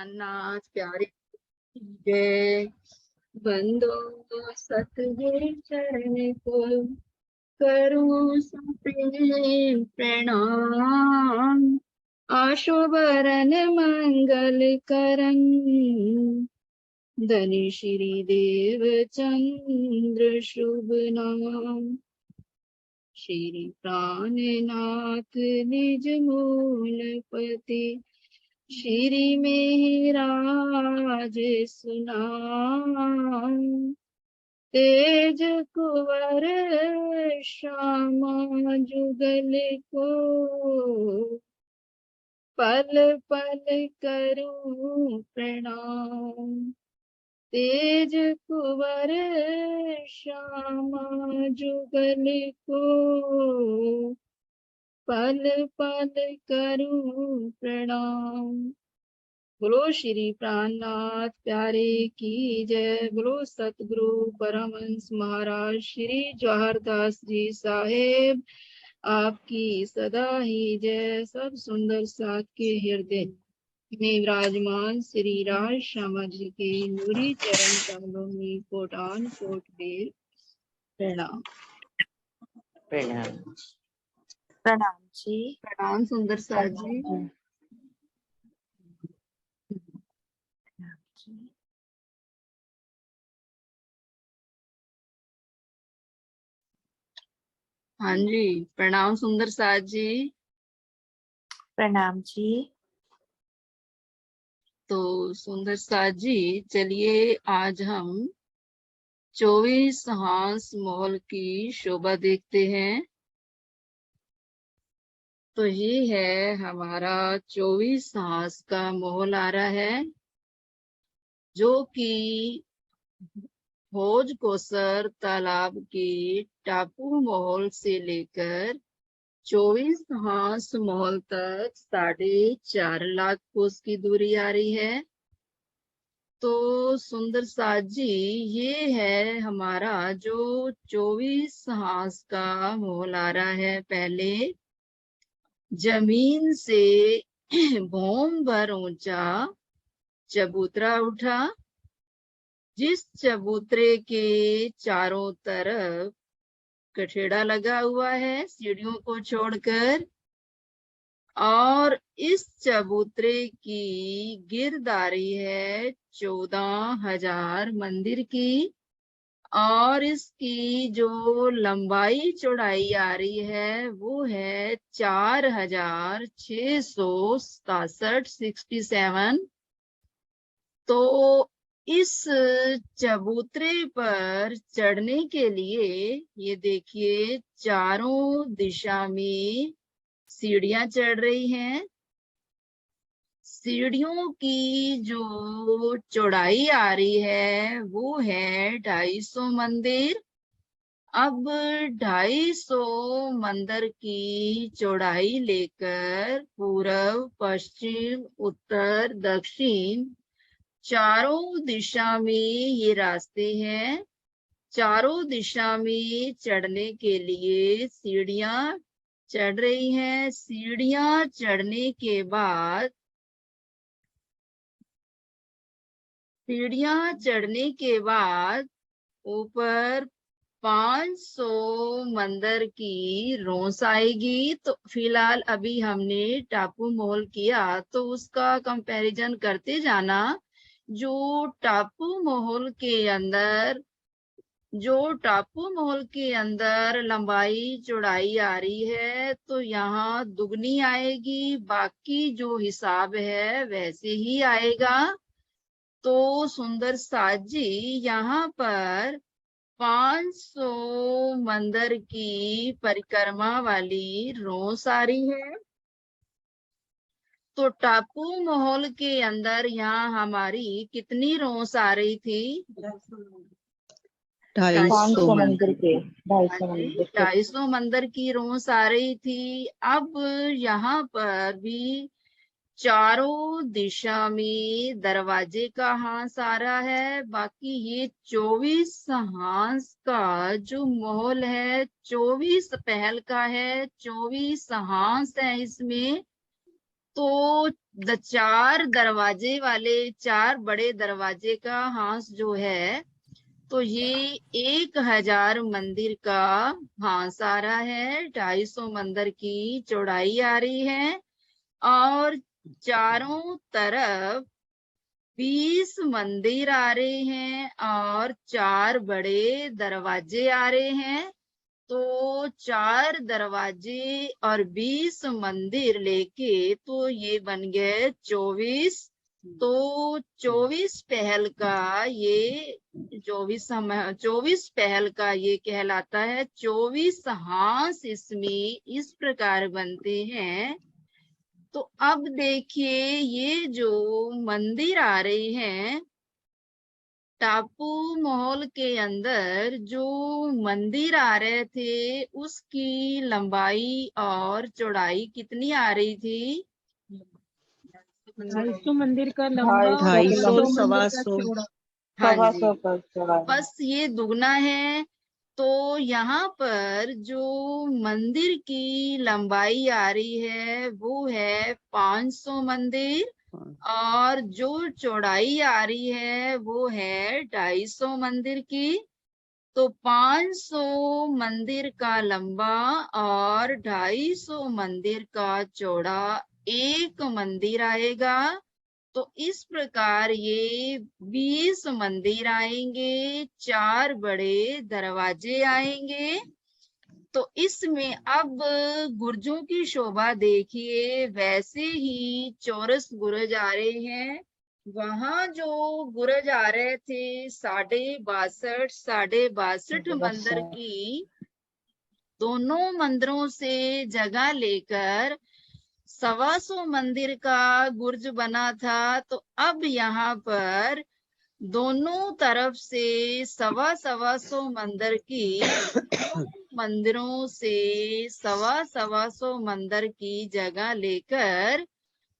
प्राणनाथ प्यारे जय। बंदो सतगुरु चरण को करूं सुप्रेम प्रणाम। आशुबरन मंगल करन धनि श्री देव चंद्र शुभ नाम। श्री प्राणनाथ निज मूलपति श्री मेहराज सुनाम। तेज कुंवर श्यामा जुगल को पल पल करूं प्रणाम। तेज कुंवर श्यामा जुगल को पल पल करूं प्रणाम। बोलो श्री प्राणनाथ प्यारे की जय। बोलो सतगुरु परमहंस महाराज श्री जवाहरदास जी साहेब आपकी सदा ही जय। सब सुंदर साथ के हृदय में विराजमान श्री राज श्यामा जी के नूरी चरण कमलों में कोटान कोट बेर प्रणाम। प्रणाम प्रणाम जी। प्रणाम सुंदर साथ जी। हाँ जी प्रणाम सुंदर साथ जी। प्रणाम जी। तो सुंदर साथ जी चलिए आज हम 24 हांस महल की शोभा देखते हैं। तो ये है हमारा 24 हांस का महल आ रहा है जो कि भोज कोसर तालाब के टापू महल से लेकर 24 हांस महल तक 4.5 लाख कोस की दूरी आ रही है। तो सुंदर साथ जी ये है हमारा जो 24 हांस का महल आ रहा है। पहले जमीन से भौम भर ऊंचा चबूतरा उठा, जिस चबूतरे के चारों तरफ कठेड़ा लगा हुआ है सीढ़ियों को छोड़कर, और इस चबूतरे की गिरदारी है 14,000 मंदिर की, और इसकी जो लंबाई चौड़ाई आ रही है वो है 4,667 67। तो इस चबूतरे पर चढ़ने के लिए ये देखिए चारों दिशा में सीढ़ियां चढ़ रही हैं। सीढ़ियों की जो चौड़ाई आ रही है वो है 250 मंदिर। अब 250 मंदिर की चौड़ाई लेकर पूर्व पश्चिम उत्तर दक्षिण चारों दिशा में ये रास्ते हैं। चारों दिशा में चढ़ने के लिए सीढ़ियां चढ़ रही हैं। सीढ़ियां चढ़ने के बाद ऊपर 500 मंदिर की रोस आएगी। तो फिलहाल अभी हमने टापू महल किया तो उसका कंपैरिजन करते जाना। जो टापू महल के अंदर लंबाई चौड़ाई आ रही है तो यहाँ दुगनी आएगी, बाकी जो हिसाब है वैसे ही आएगा। तो सुंदर साथ जी यहाँ पर 500 मंदिर की परिक्रमा वाली रोस आ रही है। तो टापू महल के अंदर यहाँ हमारी कितनी रोस आ रही थी? 250 मंदिर के 250 मंदिर की रोस आ रही थी। अब यहाँ पर भी चारों दिशा में दरवाजे का हांस आ रहा है। बाकी ये 24 हांस का जो महल है 24 पहल का है, 24 हांस है इसमें। तो चार दरवाजे वाले, चार बड़े दरवाजे का हांस जो है, तो ये 1000 मंदिर का हांस आ रहा है, 250 मंदिर की चौड़ाई आ रही है, और चारों तरफ 20 मंदिर आ रहे हैं, और 4 बड़े दरवाजे आ रहे हैं। तो 4 दरवाजे और 20 मंदिर लेके तो ये बन गए 24। तो 24 पहल का ये 24 पहल का ये कहलाता है। 24 हांस इसमें इस प्रकार बनते हैं। तो अब देखिए, ये जो मंदिर आ रहे हैं, टापू महल के अंदर जो मंदिर आ रहे थे, उसकी लंबाई और चौड़ाई कितनी आ रही थी? 250 मंदिर का लंबा और 250 250 सवा मंदिर का सौ चौड़ा। हाँ 125 जी, का चौड़ाई। बस ये दुगना है। तो यहाँ पर जो मंदिर की लंबाई आ रही है वो है 500 मंदिर, और जो चौड़ाई आ रही है वो है 250 मंदिर की। तो 500 मंदिर का लंबा और 250 मंदिर का चौड़ा एक मंदिर आएगा। तो इस प्रकार ये 20 मंदिर आएंगे, 4 बड़े दरवाजे आएंगे। तो इसमें अब गुर्जों की शोभा देखिए, वैसे ही चौरस गुरज आ रहे हैं। वहां जो गुरज आ रहे थे 62.5 मंदिर की, दोनों मंदिरों से जगह लेकर 125 मंदिर का गुर्ज बना था। तो अब यहाँ पर दोनों तरफ से 125 मंदिर की, मंदिरों से 125 मंदिर की जगह लेकर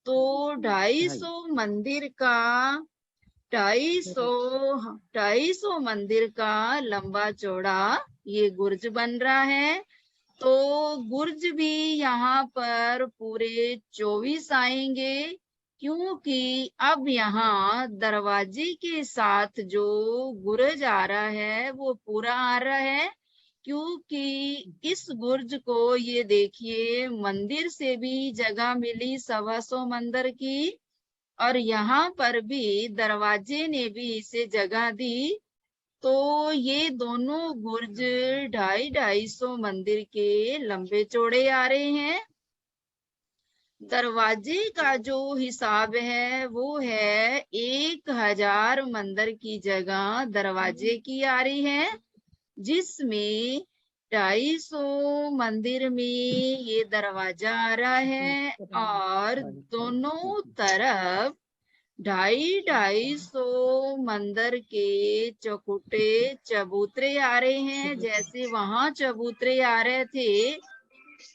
तो 250 मंदिर का 250 मंदिर का लंबा चौड़ा ये गुर्ज बन रहा है। तो गुर्ज भी यहाँ पर पूरे 24 आएंगे, क्योंकि अब यहाँ दरवाजे के साथ जो गुर्ज आ रहा है वो पूरा आ रहा है। क्योंकि इस गुर्ज को ये देखिए, मंदिर से भी जगह मिली 125 मंदिर की, और यहाँ पर भी दरवाजे ने भी इसे जगह दी। तो ये दोनों गुर्ज 250 मंदिर के लंबे चौड़े आ रहे हैं। दरवाजे का जो हिसाब है वो है 1000 मंदिर की जगह दरवाजे की आ रही है, जिसमें 250 मंदिर में ये दरवाजा आ रहा है, और दोनों तरफ 250 मंदिर के चौखुटे चबूतरे आ रहे हैं। जैसे वहां चबूतरे आ रहे थे,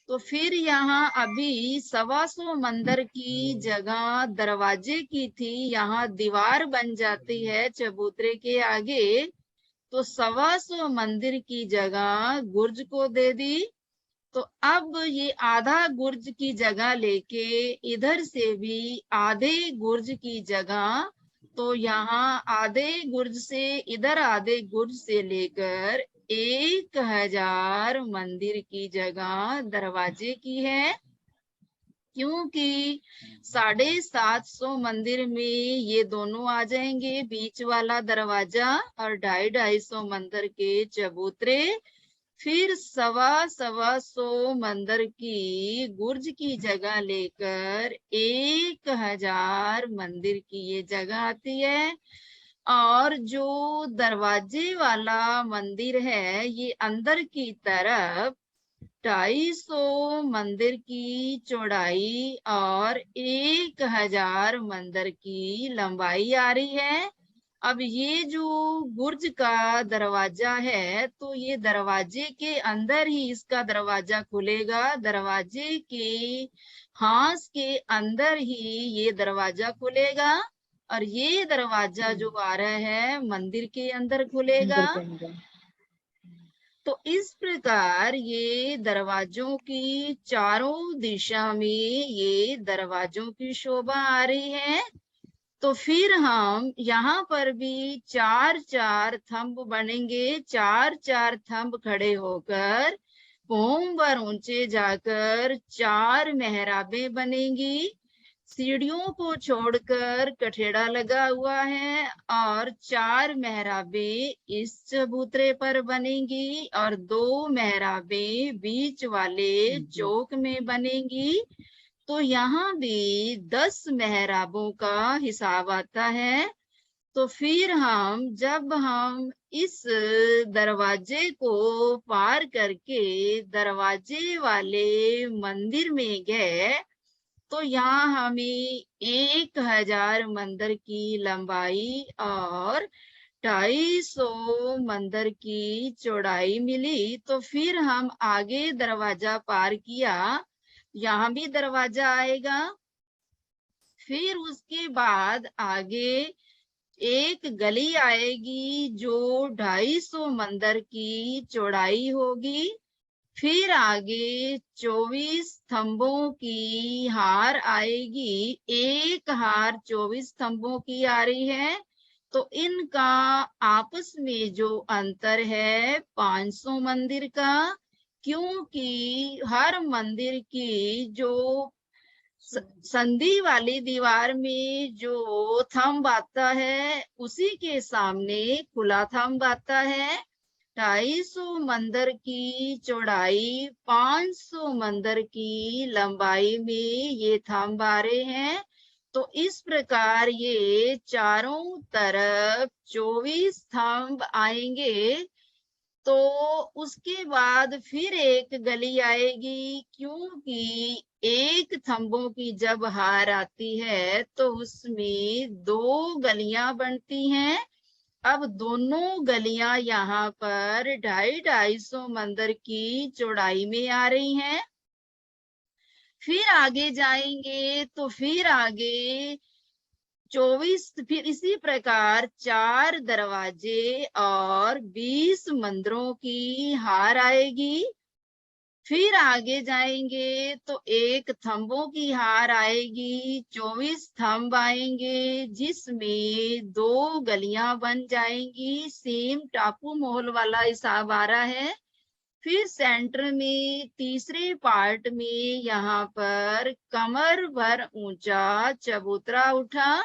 तो फिर यहाँ अभी 125 मंदिर की जगह दरवाजे की थी, यहाँ दीवार बन जाती है चबूतरे के आगे। तो 125 मंदिर की जगह गुर्ज को दे दी। तो अब ये आधा गुर्ज की जगह लेके इधर से भी आधे गुर्ज की जगह, तो यहाँ आधे गुर्ज से इधर आधे गुर्ज से लेकर 1000 मंदिर की जगह दरवाजे की है। क्योंकि 750 मंदिर में ये दोनों आ जाएंगे, बीच वाला दरवाजा और 250 मंदिर के चबूतरे। फिर 125 मंदिर की गुर्ज की जगह लेकर 1000 मंदिर की ये जगह आती है। और जो दरवाजे वाला मंदिर है, ये अंदर की तरफ 250 मंदिर की चौड़ाई और 1000 मंदिर की लंबाई आ रही है। अब ये जो बुर्ज का दरवाजा है, तो ये दरवाजे के अंदर ही इसका दरवाजा खुलेगा। दरवाजे के हांस के अंदर ही ये दरवाजा खुलेगा, और ये दरवाजा जो आ रहा है मंदिर के अंदर खुलेगा। तो इस प्रकार ये दरवाजों की चारों दिशा में ये दरवाजों की शोभा आ रही है। तो फिर हम यहाँ पर भी चार चार थंब बनेंगे, चार चार थंब खड़े होकर पोम पर ऊंचे जाकर चार मेहराबें बनेंगी। सीढ़ियों को छोड़कर कठेड़ा लगा हुआ है और चार मेहराबें इस चबूतरे पर बनेंगी और दो मेहराबें बीच वाले चौक में बनेंगी। तो यहाँ भी 10 मेहराबों का हिसाब आता है। तो फिर जब हम इस दरवाजे को पार करके दरवाजे वाले मंदिर में गए, तो यहाँ हमें 1000 मंदिर की लंबाई और 250 मंदिर की चौड़ाई मिली। तो फिर हम आगे दरवाजा पार किया, यहाँ भी दरवाजा आएगा। फिर उसके बाद आगे एक गली आएगी जो 250 मंदिर की चौड़ाई होगी। फिर आगे 24 स्तंभों की हार आएगी, एक हार 24 स्तंभों की आ रही है। तो इनका आपस में जो अंतर है 500 मंदिर का, क्योंकि हर मंदिर की जो संधि वाली दीवार में जो थंब आता है उसी के सामने खुला थंब आता है। 250 मंदिर की चौड़ाई, 500 मंदिर की लंबाई में ये थंब आ रहे हैं। तो इस प्रकार ये चारों तरफ 24 थंब आएंगे। तो उसके बाद फिर एक गली आएगी, क्योंकि एक थंबों की जब हार आती है तो उसमें 2 गलियां बनती हैं। अब दोनों गलियां यहाँ पर 250 मंदिर की चौड़ाई में आ रही हैं। फिर आगे जाएंगे तो फिर आगे 24, फिर इसी प्रकार 4 दरवाजे और 20 मंदिरों की हार आएगी। फिर आगे जाएंगे तो एक थंबों की हार आएगी, 24 थंब आएंगे जिसमें 2 गलियां बन जाएंगी। सेम टापू महल वाला हिसाब आ रहा है। फिर सेंटर में तीसरे पार्ट में यहाँ पर कमर भर ऊंचा चबूतरा उठा।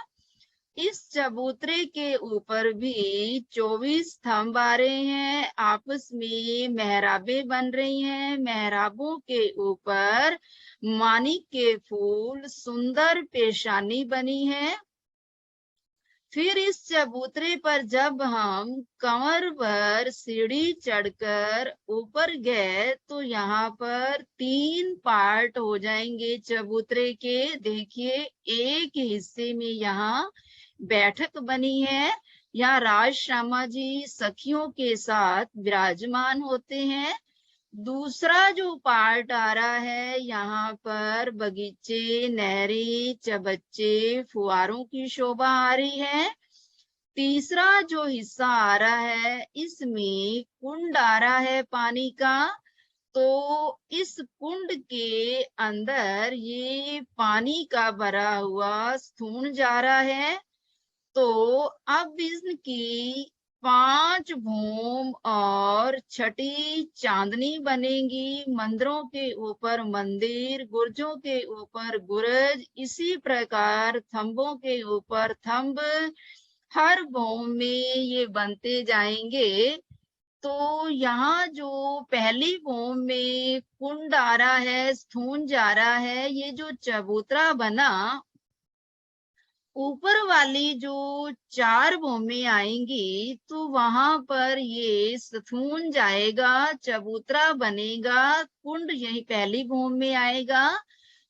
इस चबूतरे के ऊपर भी 24 स्तंभ आ रहे हैं, आपस में मेहराबें बन रही हैं। मेहराबों के ऊपर मानिक के फूल, सुंदर पेशानी बनी है। फिर इस चबूतरे पर जब हम कंवर पर सीढ़ी चढ़कर ऊपर गए तो यहाँ पर 3 पार्ट हो जाएंगे चबूतरे के। देखिए, एक हिस्से में यहाँ बैठक बनी है, यहाँ राज श्यामा जी सखियों के साथ विराजमान होते हैं। दूसरा जो पार्ट आ रहा है, यहाँ पर बगीचे, नहरें, चबच्चे, फुहारों की शोभा आ रही है। तीसरा जो हिस्सा आ रहा है, इसमें कुंड आ रहा है पानी का। तो इस कुंड के अंदर ये पानी का भरा हुआ स्थूण जा रहा है। तो अब इनकी 5 भूम और छठी चांदनी बनेगी। मंदिरों के ऊपर मंदिर, गुर्जों के ऊपर गुरज, इसी प्रकार थंबों के ऊपर थंब, हर भूम में ये बनते जाएंगे। तो यहाँ जो पहली भूम में कुंड आ रहा है, स्थूण जा रहा है, ये जो चबूतरा बना, ऊपर वाली जो 4 भूमें आएंगी तो वहां पर ये स्थूण जाएगा, चबूतरा बनेगा, कुंड यही पहली भूमि में आएगा।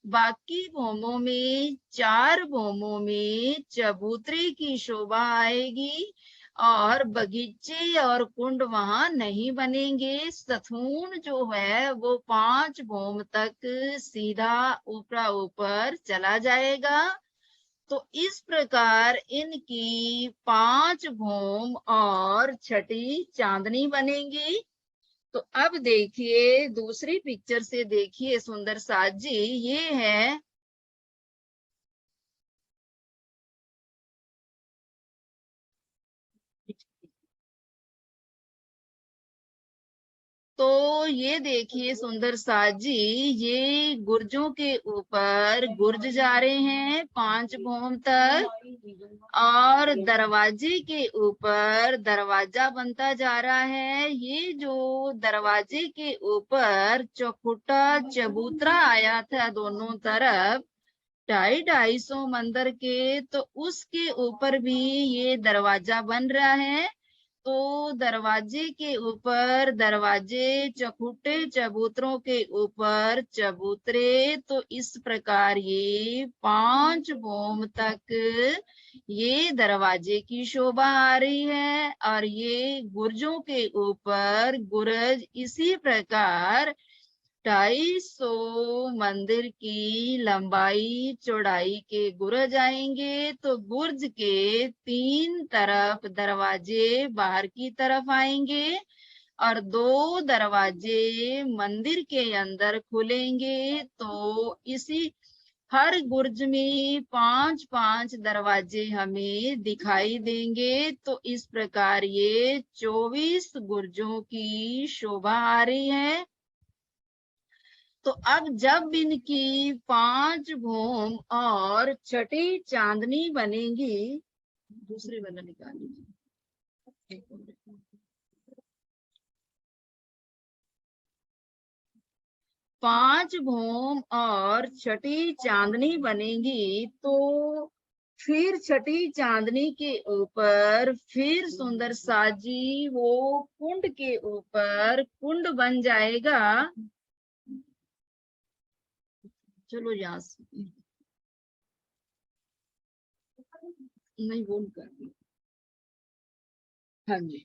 बाकी भूमों में, 4 भूमों में चबूतरे की शोभा आएगी और बगीचे और कुंड वहां नहीं बनेंगे। स्थूण जो है वो 5 भूम तक सीधा ऊपरा ऊपर चला जाएगा। तो इस प्रकार इनकी 5 भूम और छठी चांदनी बनेगी। तो अब देखिए दूसरी पिक्चर से देखिए सुंदर साज जी, ये है तो ये देखिए सुंदर साज जी, ये गुर्जों के ऊपर गुर्ज जा रहे हैं 5 भौम तक, और दरवाजे के ऊपर दरवाजा बनता जा रहा है। ये जो दरवाजे के ऊपर चौखुटा चबूतरा आया था दोनों तरफ 250 मंदिर के, तो उसके ऊपर भी ये दरवाजा बन रहा है। तो दरवाजे के ऊपर दरवाजे, चौखुटे चबूतरों के ऊपर चबूतरे, तो इस प्रकार ये 5 भौम तक ये दरवाजे की शोभा आ रही है। और ये गुर्जों के ऊपर गुरज इसी प्रकार 250 मंदिर की लंबाई चौड़ाई के गुरज आएंगे। तो गुर्ज के 3 तरफ दरवाजे बाहर की तरफ आएंगे और 2 दरवाजे मंदिर के अंदर खुलेंगे। तो इसी हर गुर्ज में 5-5 दरवाजे हमें दिखाई देंगे। तो इस प्रकार ये 24 गुर्जों की शोभा आ रही है। तो अब जब इनकी 5 भौम और छठी चांदनी बनेगी, दूसरे वाला निकाल लीजिए। 5 भौम और छठी चांदनी बनेगी, तो फिर छठी चांदनी के ऊपर फिर सुंदर साजी वो कुंड के ऊपर कुंड बन जाएगा। चलो यहाँ से नहीं वो कर, हाँ जी।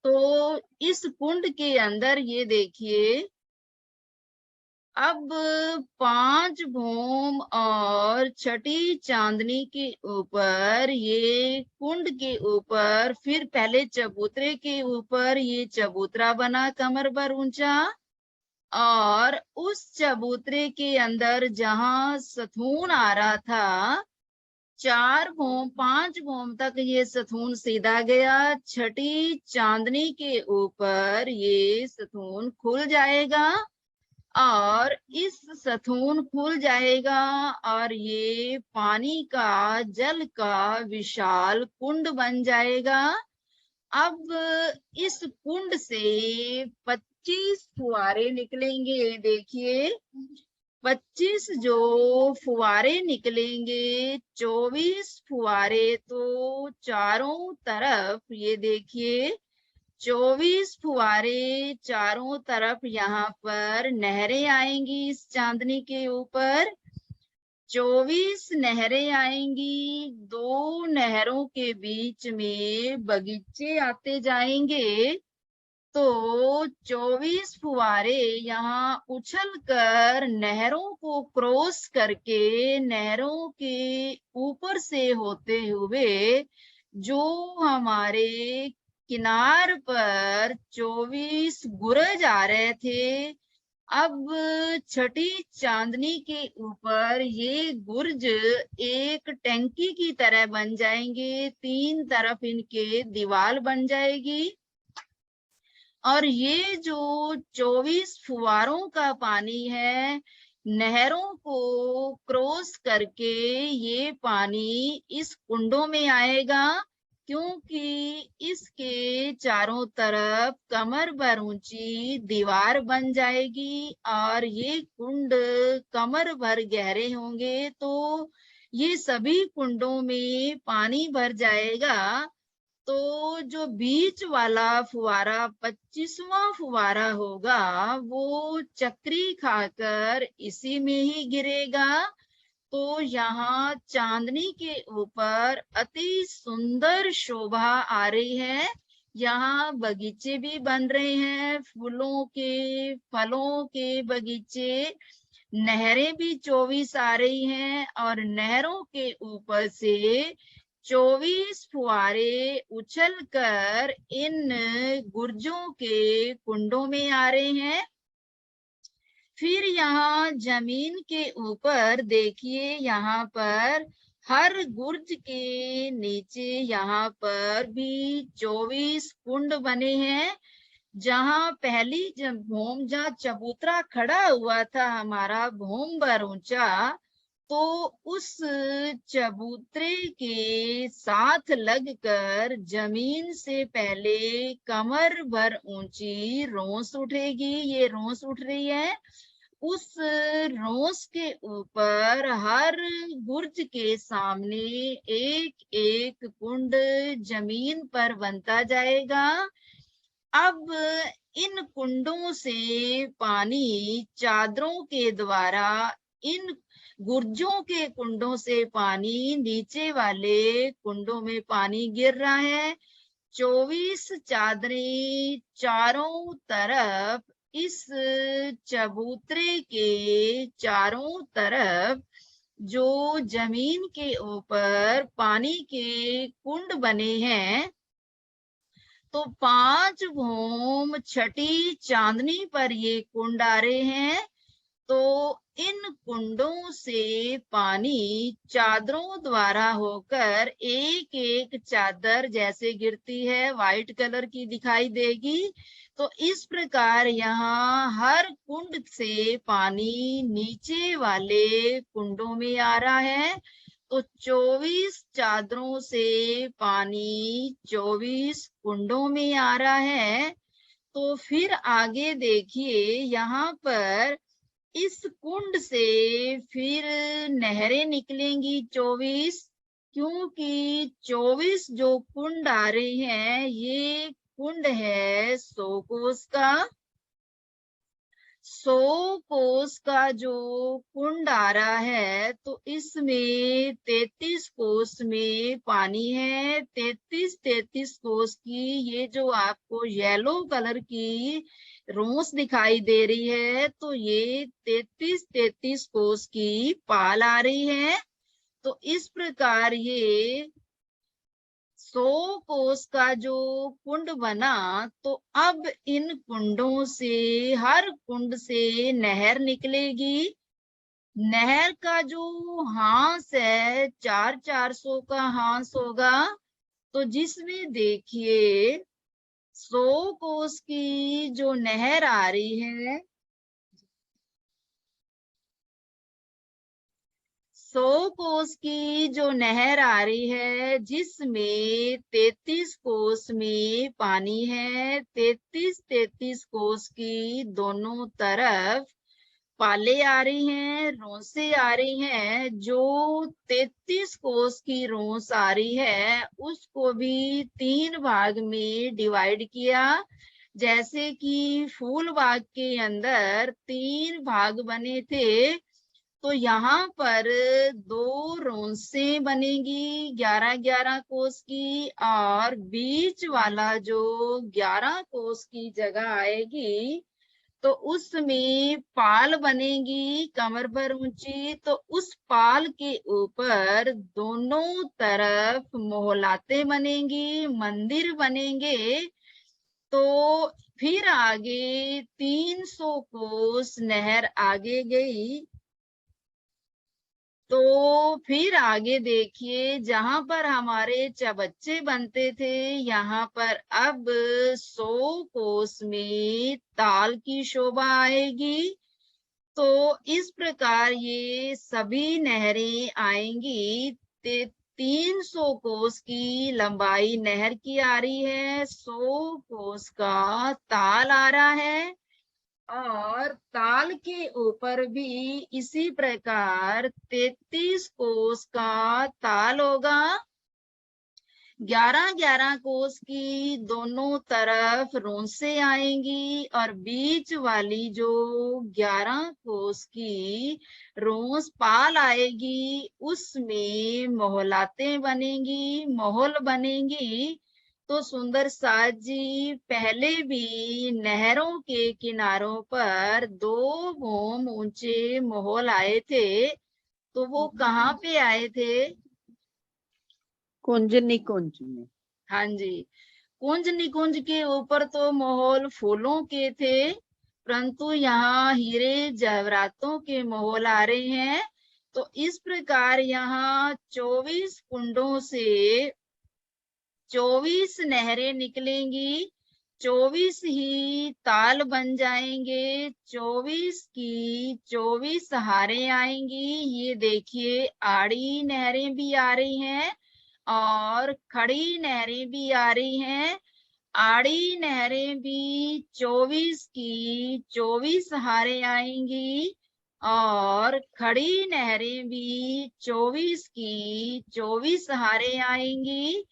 तो इस कुंड के अंदर ये देखिए, अब 5 भौम और छठी चांदनी के ऊपर ये कुंड के ऊपर फिर पहले चबूतरे के ऊपर ये चबूतरा बना कमर भर ऊंचा, और उस चबूतरे के अंदर जहां सथून आ रहा था 4 भौम 5 भौम तक ये सथून सीधा गया। छठी चांदनी के ऊपर ये सथून खुल जाएगा और इस सथून खुल जाएगा और ये पानी का जल का विशाल कुंड बन जाएगा। अब इस कुंड से 25 फुहारे निकलेंगे। देखिए 25 जो फुहारे निकलेंगे, 24 फुहारे तो चारों तरफ, ये देखिए 24 फुहारे चारों तरफ यहाँ पर नहरें आएंगी। इस चांदनी के ऊपर 24 नहरें आएंगी। 2 नहरों के बीच में बगीचे आते जाएंगे। तो 24 फुहारे यहाँ उछल कर नहरों को क्रॉस करके नहरों के ऊपर से होते हुए जो हमारे किनार पर 24 गुरज आ रहे थे, अब छठी चांदनी के ऊपर ये गुर्ज एक टैंकी की तरह बन जाएंगे। 3 तरफ इनके दीवार बन जाएगी और ये जो 24 फुहारों का पानी है, नहरों को क्रॉस करके ये पानी इस कुंडों में आएगा, क्योंकि इसके चारों तरफ कमर भर ऊंची दीवार बन जाएगी और ये कुंड कमर भर गहरे होंगे। तो ये सभी कुंडों में पानी भर जाएगा। तो जो बीच वाला फुवारा 25वां फुवारा होगा वो चक्री खाकर इसी में ही गिरेगा। तो यहाँ चांदनी के ऊपर अति सुंदर शोभा आ रही है। यहाँ बगीचे भी बन रहे हैं, फूलों के फलों के बगीचे, नहरें भी 24 आ रही हैं और नहरों के ऊपर से 24 फुहारे उछलकर इन गुर्जों के कुंडों में आ रहे हैं। फिर यहाँ जमीन के ऊपर देखिए, यहाँ पर हर गुर्ज के नीचे यहाँ पर भी 24 कुंड बने हैं। जहाँ पहली जब भूम, जहाँ चबूतरा खड़ा हुआ था हमारा भूम भर ऊंचा, तो उस चबूतरे के साथ लगकर जमीन से पहले कमर भर ऊंची रोस उठेगी। ये रोस उठ रही है। उस रोस के ऊपर हर गुर्ज के सामने एक एक कुंड जमीन पर बनता जाएगा। अब इन कुंडों से पानी चादरों के द्वारा इन गुर्जों के कुंडों से पानी नीचे वाले कुंडों में पानी गिर रहा है। 24 चादरें चारों तरफ, इस चबूतरे के चारों तरफ जो जमीन के ऊपर पानी के कुंड बने हैं, तो 5 भूम छठी चांदनी पर ये कुंड आ रहे हैं। तो इन कुंडों से पानी चादरों द्वारा होकर एक एक चादर जैसे गिरती है, व्हाइट कलर की दिखाई देगी। तो इस प्रकार यहाँ हर कुंड से पानी नीचे वाले कुंडों में आ रहा है। तो 24 चादरों से पानी 24 कुंडों में आ रहा है। तो फिर आगे देखिए, यहाँ पर इस कुंड से फिर नहरें निकलेंगी 24, क्योंकि 24 जो कुंड आ रहे हैं, ये कुंड है 100 कोस का। 100 कोस का जो कुंड आ रहा है, तो इसमें 33 कोस में पानी है। 33 कोस की ये जो आपको येलो कलर की रोस दिखाई दे रही है, तो ये 33 कोस की पाल आ रही है। तो इस प्रकार ये 100 कोस का जो कुंड बना, तो अब इन कुंडों से, हर कुंड से नहर निकलेगी। नहर का जो हांस है 400 का हांस होगा। तो जिसमें देखिए 100 कोस की जो नहर आ रही है, 100 कोस की जो नहर आ रही है, जिसमें 33 कोस में पानी है। 33 कोस की दोनों तरफ पाले आ रही हैं, रोसे आ रही हैं। जो 33 कोस की रोस आ रही है, उसको भी 3 भाग में डिवाइड किया। जैसे कि फूल बाग के अंदर 3 भाग बने थे, तो यहाँ पर 2 रोंसे बनेगी 11 कोस की, और बीच वाला जो 11 कोस की जगह आएगी, तो उसमें पाल बनेगी कमर भर ऊंची। तो उस पाल के ऊपर दोनों तरफ मोहलाते बनेंगी, मंदिर बनेंगे। तो फिर आगे 300 कोस नहर आगे गई। तो फिर आगे देखिए, जहां पर हमारे चबच्चे बनते थे, यहाँ पर अब 100 कोस में ताल की शोभा आएगी। तो इस प्रकार ये सभी नहरें आएंगी। 300 कोस की लंबाई नहर की आ रही है, 100 कोस का ताल आ रहा है, और ताल के ऊपर भी इसी प्रकार 33 कोस का ताल होगा। 11 कोस की दोनों तरफ रोंसे आएंगी, और बीच वाली जो 11 कोस की रोंस पाल आएगी, उसमें मोहलातें बनेंगी, मोहल बनेंगी। तो सुंदर साज जी, पहले भी नहरों के किनारों पर 2 भूम ऊंचे मोहल आए थे। तो वो कहाँ पे आए थे? कुंज निकुंज में। हाँ जी, कुंज निकुंज के ऊपर तो महल फूलों के थे, परंतु यहाँ हीरे जवाहरातों के महल आ रहे हैं। तो इस प्रकार यहाँ 24 कुंडों से 24 नहरें निकलेंगी, 24 ही ताल बन जाएंगे, 24 की 24 हारें आएंगी। ये देखिए, आड़ी नहरें भी आ रही हैं और खड़ी नहरें भी आ रही हैं। आड़ी नहरें भी 24 की 24 हारें आएंगी और खड़ी नहरें भी 24 की 24 हारें आएंगी।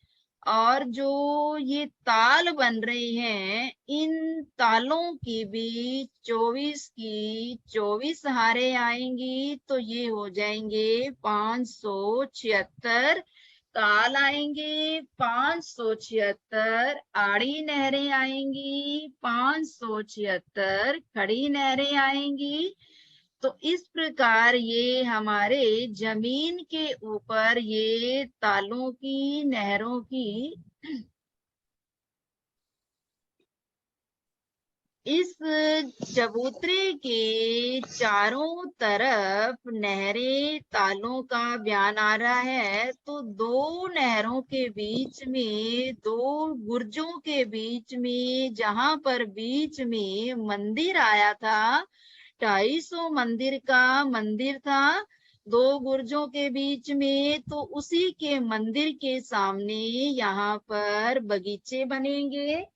और जो ये ताल बन रहे हैं, इन तालों की भी 24 की 24 हारें आएंगी। तो ये हो जाएंगे 576 ताल आएंगे, 576 आड़ी नहरें आएंगी, 576 खड़ी नहरें आएंगी। तो इस प्रकार ये हमारे जमीन के ऊपर ये तालों की, नहरों की इस चबूतरे के चारों तरफ नहरें, तालों का बयान आ रहा है। तो दो नहरों के बीच में, दो बुर्जों के बीच में, जहां पर बीच में मंदिर आया था, 250 मंदिर का मंदिर था, दो बुर्जों के बीच में, तो उसी के मंदिर के सामने यहाँ पर बगीचे बनेंगे।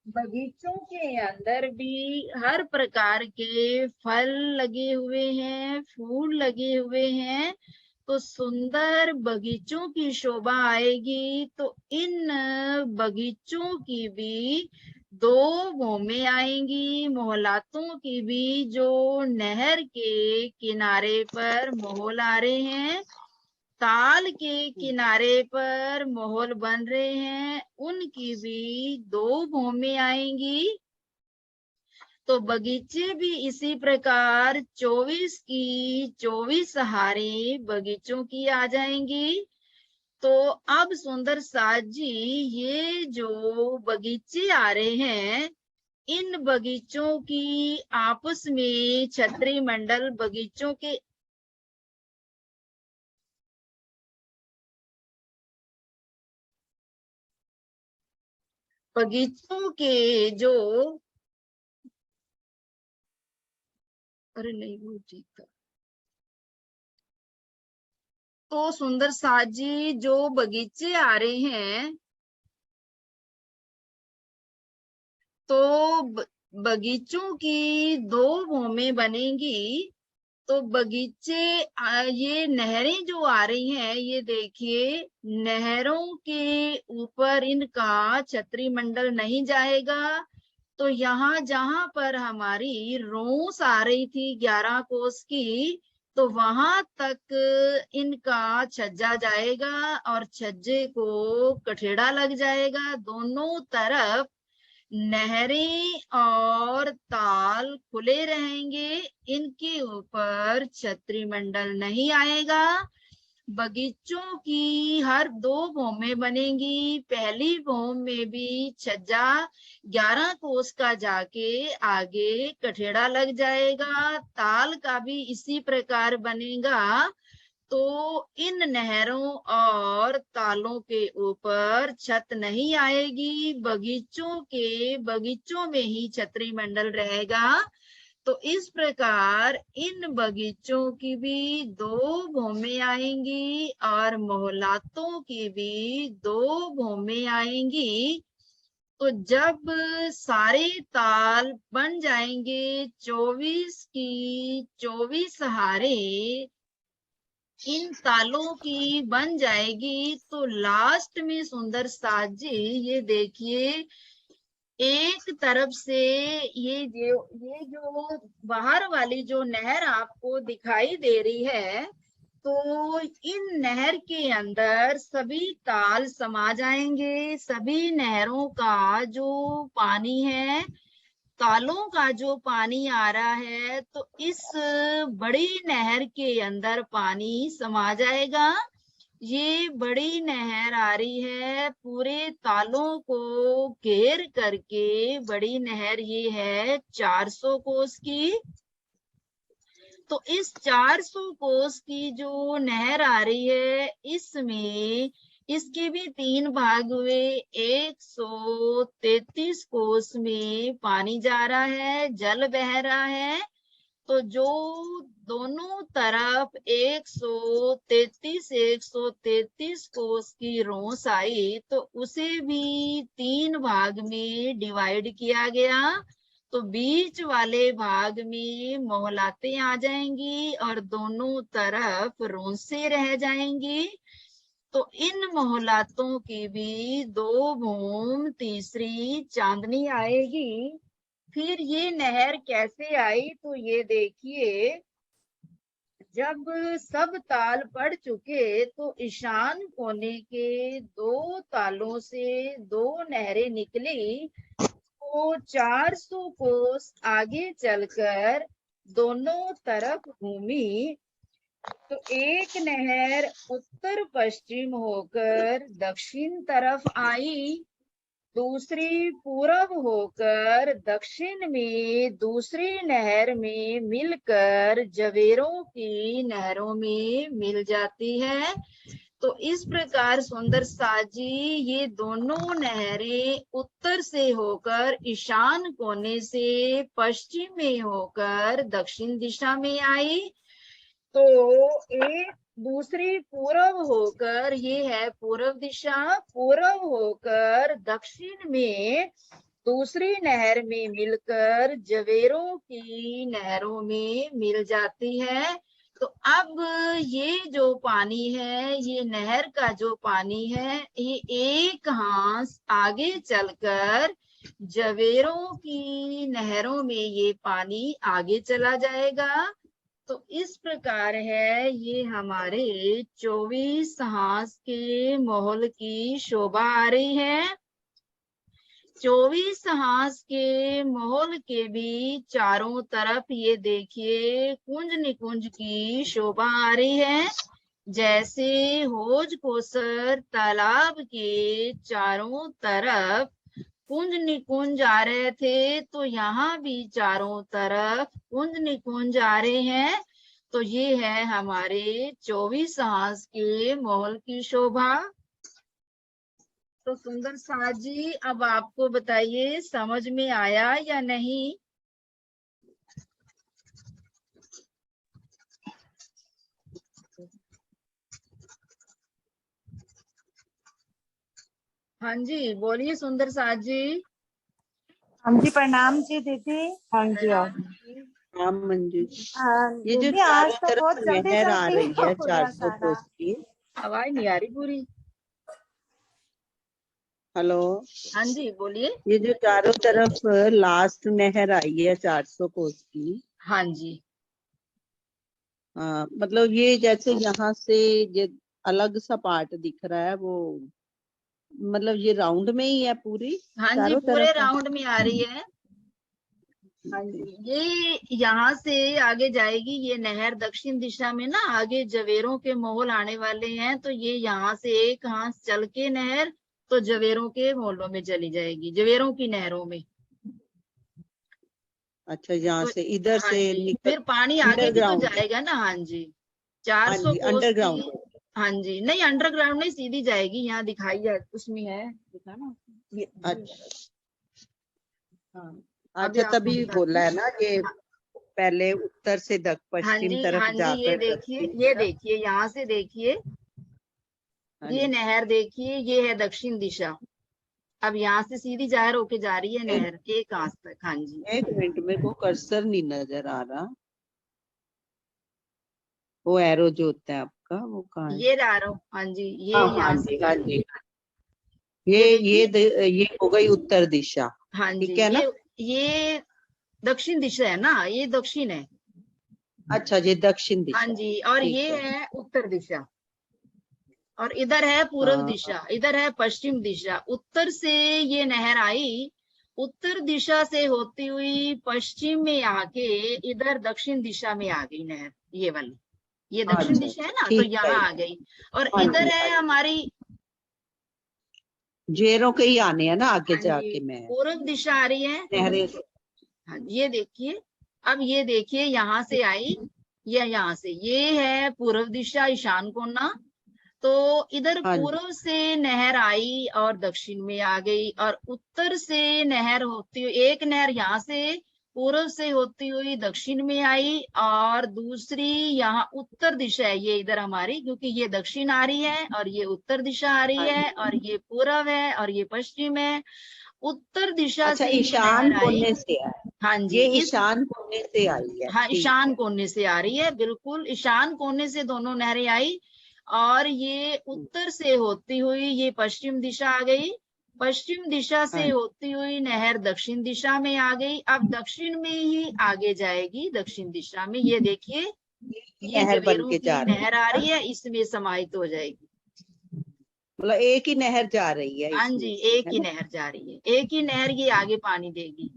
बगीचों के अंदर भी हर प्रकार के फल लगे हुए हैं, फूल लगे हुए हैं। तो सुंदर बगीचों की शोभा आएगी। तो इन बगीचों की भी दो भूमें आएंगी, मोहलातों की भी, जो नहर के किनारे पर मोहल आ रहे हैं, ताल के किनारे पर महल बन रहे हैं, उनकी भी दो भूमि आएंगी। तो बगीचे भी इसी प्रकार 24 की 24 हारें बगीचों की आ जाएंगी। तो अब सुंदर साज जी, ये जो बगीचे आ रहे हैं, इन बगीचों की आपस में छत्री मंडल बगीचों के बगीचों के जो, अरे नहीं वो ठीक था। तो सुंदर साज जी, जो बगीचे आ रहे हैं, तो बगीचों की दो भूमि बनेंगी। तो बगीचे, ये नहरें जो आ रही हैं, ये देखिए, नहरों के ऊपर इनका छत्री मंडल नहीं जाएगा। तो यहाँ जहां पर हमारी रोस आ रही थी 11 कोस की, तो वहां तक इनका छज्जा जाएगा और छज्जे को कठेड़ा लग जाएगा। दोनों तरफ नहरें और ताल खुले रहेंगे, इनके ऊपर छत्री मंडल नहीं आएगा। बगीचों की हर दो भूमें बनेंगी। पहली भूम में भी छज्जा 11 कोस का जाके आगे कठेड़ा लग जाएगा, ताल का भी इसी प्रकार बनेगा। तो इन नहरों और तालों के ऊपर छत नहीं आएगी, बगीचों में ही छत्री मंडल रहेगा। तो इस प्रकार इन बगीचों की भी दो भूमें आएंगी और मोहलातों की भी दो भूमें आएंगी। तो जब सारे ताल बन जाएंगे, 24 की 24 हारें इन तालों की बन जाएगी, तो लास्ट में सुंदर साज जी, ये देखिए, एक तरफ से ये जो बाहर वाली जो नहर आपको दिखाई दे रही है, तो इन नहर के अंदर सभी ताल समा जाएंगे। सभी नहरों का जो पानी है, तालों का जो पानी आ रहा है, तो इस बड़ी नहर के अंदर पानी समा जाएगा। ये बड़ी नहर आ रही है, पूरे तालों को घेर करके बड़ी नहर ये है 400 कोस की। तो इस 400 कोस की जो नहर आ रही है, इसमें इसके भी 3 भाग हुए। 133 कोस में पानी जा रहा है, जल बह रहा है। तो जो दोनों तरफ 133 कोस की रोस आई, तो उसे भी 3 भाग में डिवाइड किया गया। तो बीच वाले भाग में मोहलातें आ जाएंगी और दोनों तरफ रोंसे रह जाएंगी। तो इन मोहलातों की भी 2 भूम तीसरी चांदनी आएगी। फिर ये नहर कैसे आई, तो ये देखिए, जब सब ताल पड़ चुके तो ईशान कोने के 2 तालों से 2 नहरें निकली। तो 400 कोस आगे चलकर दोनों तरफ घूमी। तो एक नहर उत्तर पश्चिम होकर दक्षिण तरफ आई, दूसरी पूरब होकर दक्षिण में दूसरी नहर में मिलकर जवेरों की नहरों में मिल जाती है। तो इस प्रकार सुंदर साजी ये दोनों नहरें उत्तर से होकर ईशान कोने से पश्चिम में होकर दक्षिण दिशा में आई। तो एक दूसरी पूरब होकर, ये है पूर्व दिशा, पूरब होकर दक्षिण में दूसरी नहर में मिलकर जवेरों की नहरों में मिल जाती है। तो अब ये जो पानी है, ये नहर का जो पानी है, ये एक हाथ आगे चलकर जवेरों की नहरों में ये पानी आगे चला जाएगा। तो इस प्रकार है ये हमारे 24 हाथ के महल की शोभा आ रही है। 24 हाथ के महल के भी चारों तरफ ये देखिए कुंज निकुंज की शोभा आ रही है। जैसे होज कोसर तालाब के चारों तरफ कुंज निकुंज आ रहे थे, तो यहाँ भी चारों तरफ कुंज निकुंज आ रहे हैं। तो ये है हमारे 24 हाथ के महल की शोभा। तो सुंदर साज जी, अब आपको बताइए समझ में आया या नहीं? हाँ जी, बोलिए सुंदर साज जी। हाँ जी, प्रणाम जी दीदी। हाँ जी हाँ हाँ मंजू जी, ये जो दीदी आज चारों तो तरफ बहुत जल्दी नहर आ जल्दी रही है हो गया 400 सारा। कोस की। आवाज नहीं आ रही पूरी। हेलो, हाँ जी बोलिए। ये जो चारों तरफ लास्ट नहर आई है 400 कोस की, हाँ जी, मतलब ये जैसे यहाँ से ये अलग सा पार्ट दिख रहा है, वो मतलब ये राउंड में ही है पूरी हाँ जी, चारों पूरे तरफ है? राउंड में आ रही है। हाँ जी, ये यहाँ से आगे जाएगी ये नहर दक्षिण दिशा में ना, आगे जवेरों के महल आने वाले हैं। तो ये यहाँ से एक हाथ चल के नहर तो जवेरों के महलों में चली जाएगी, जवेरों की नहरों में। अच्छा, यहाँ तो से इधर हाँ से जी, निकल फिर पानी आगे भी तो अंडरग्राउंड। जाएगा ना। हाँ जी, हाँ 400 जी, कोस अंडरग्राउंड। की। हाँ जी, नहीं अंडरग्राउंड नहीं, सीधी जाएगी। यहाँ दिखाई है, उसमें है दिखा ना ये। अच्छा हाँ, अभी अच्छा, आपको तभी दिखाती बोला हूँ। है ना ये पहले उत्तर से हाँ पश्चिम जी, तरफ हाँ जी, ये जाकर देखिए, दक्षिण ये तरफ। देखिए, यहाँ से देखिए, हाँ ये जी, नहर देखिए, ये है दक्षिण दिशा। अब यहाँ से सीधी जाहिर होके जा रही है एक नहर एक हाथ तक। हाँ जी, एक मिनट, मेरे को कर्सर नहीं नजर आ रहा। वो एरो जो होता है आपका, वो कहाँ है? ये जा रहा हूँ। हाँ जी, ये हाँ हाँ यहाँ से जी, जा हाँ रही जी, है, ये देखिए। ये हो गई उत्तर दिशा। हाँ जी, ठीक है ना? ये दक्षिण दिशा है ना, ये दक्षिण है। अच्छा, ये दक्षिण हाँ दिशा। जी, और ठीक ये है। है उत्तर दिशा। और इधर है पूर्व हाँ दिशा, इधर है पश्चिम दिशा। उत्तर से ये नहर आई, उत्तर दिशा से होती हुई पश्चिम में आके इधर दक्षिण दिशा में आ गई नहर, ये वाली। ये दक्षिण अच्छा, दिशा है ना, तो ठीक है। यहाँ आ गई। और हाँ इधर जी, है हाँ जी। हमारी, जेरों के ही आने हैं ना आगे हाँ जी, जाके मैं पूर्व दिशा आ रही है। नहरें से। हाँ, ये देखिए, अब ये देखिए यहाँ से आई, ये यहाँ से, ये है पूर्व दिशा, ईशान कोना। तो इधर हाँ जी, पूर्व से नहर आई और दक्षिण में आ गई, और उत्तर से नहर होती हुई, एक नहर यहाँ से पूर्व से होती हुई दक्षिण में आई, और दूसरी यहाँ उत्तर दिशा है ये इधर हमारी, क्योंकि ये दक्षिण आ रही है और ये उत्तर दिशा आ रही हाँ है, जी। और ये पूर्व है और ये पश्चिम है। उत्तर दिशा अच्छा, से ये ईशान नहर आई। कोने से है। हाँ जी, ये इस, ईशान कोने से आई है, हाँ, ठीक ईशान है। कोने से आ रही है, बिल्कुल ईशान कोने से दोनों नहरें आई। और ये उत्तर से होती हुई ये पश्चिम दिशा आ गई, पश्चिम दिशा से हाँ, होती हुई नहर दक्षिण दिशा में आ गई। अब दक्षिण में ही आगे जाएगी, दक्षिण दिशा में, ये देखिए, ये ये नहर बन जवेरों के की जा रही नहर आ है रही ना? है, इसमें समाहित हो जाएगी। मतलब एक ही नहर जा रही है हाँ जी, इसमें से, एक है ही ना? नहर जा रही है, एक ही नहर ये आगे पानी देगी।